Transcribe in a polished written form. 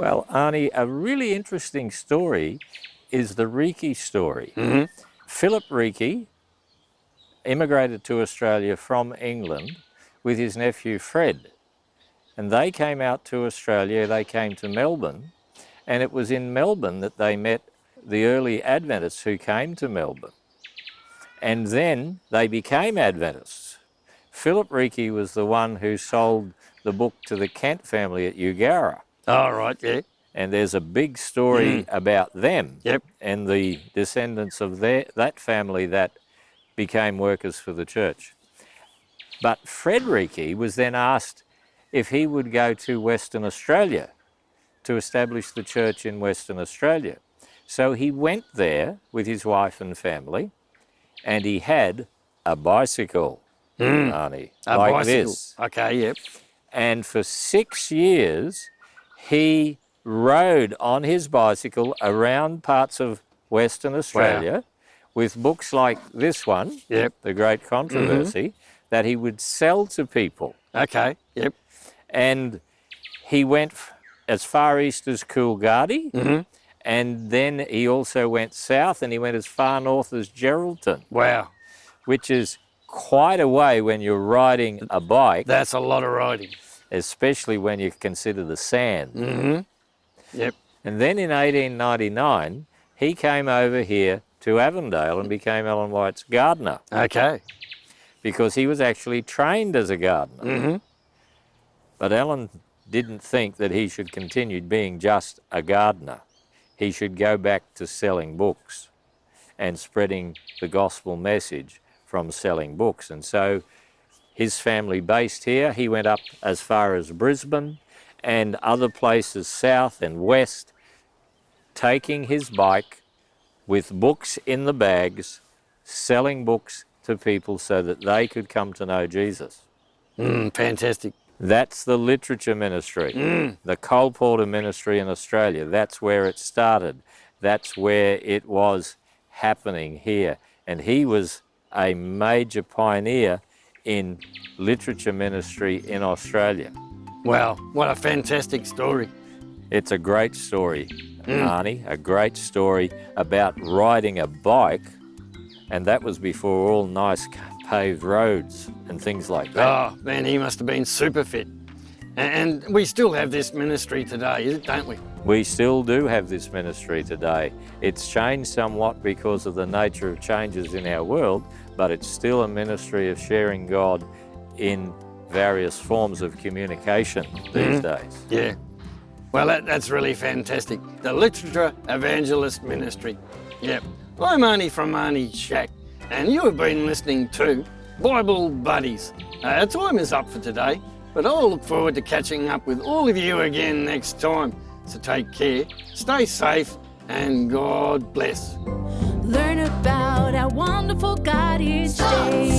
Well, Arnie, a really interesting story is the Reekie story. Mm-hmm. Phillip Reekie immigrated to Australia from England with his nephew Fred. And they came out to Australia, they came to Melbourne, and it was in Melbourne that they met the early Adventists who came to Melbourne. And then they became Adventists. Phillip Reekie was the one who sold the book to the Kent family at Eugowra. Oh, right, yeah. And there's a big story about them and the descendants of that family that became workers for the church. But Fred Reekie was then asked if he would go to Western Australia to establish the church in Western Australia. So he went there with his wife and family, and he had a bicycle, Arnie, like bicycle. this. Okay, yep. And for 6 years, he rode on his bicycle around parts of Western Australia with books like this one, The Great Controversy, that he would sell to people. Okay, yep. And he went as far east as Coolgardie, and then he also went south, and he went as far north as Geraldton. Wow. Which is quite a way when you're riding a bike. That's a lot of riding. Especially when you consider the sand. Yep. And then in 1899, he came over here to Avondale and became Ellen White's gardener. Okay. Because he was actually trained as a gardener. But Ellen didn't think that he should continue being just a gardener. He should go back to selling books and spreading the gospel message from selling books. And so his family based here, he went up as far as Brisbane and other places south and west, taking his bike with books in the bags, selling books to people so that they could come to know Jesus. Fantastic. That's the literature ministry, the Cole Porter ministry in Australia. That's where it started. That's where it was happening here. And he was a major pioneer in literature ministry in Australia. Wow, what a fantastic story. It's a great story, Arnie, a great story about riding a bike, and that was before all nice paved roads and things like that. Oh, man, he must have been super fit. And we still have this ministry today, don't we? We still do have this ministry today. It's changed somewhat because of the nature of changes in our world, but it's still a ministry of sharing God in various forms of communication these days. Yeah. Well, that's really fantastic. The Literature Evangelist Ministry. Yep. I'm Arnie from Arnie's Shack, and you have been listening to Bible Buddies. Our time is up for today, but I'll look forward to catching up with all of you again next time. So take care, stay safe, and God bless. Learn about our wonderful God each day.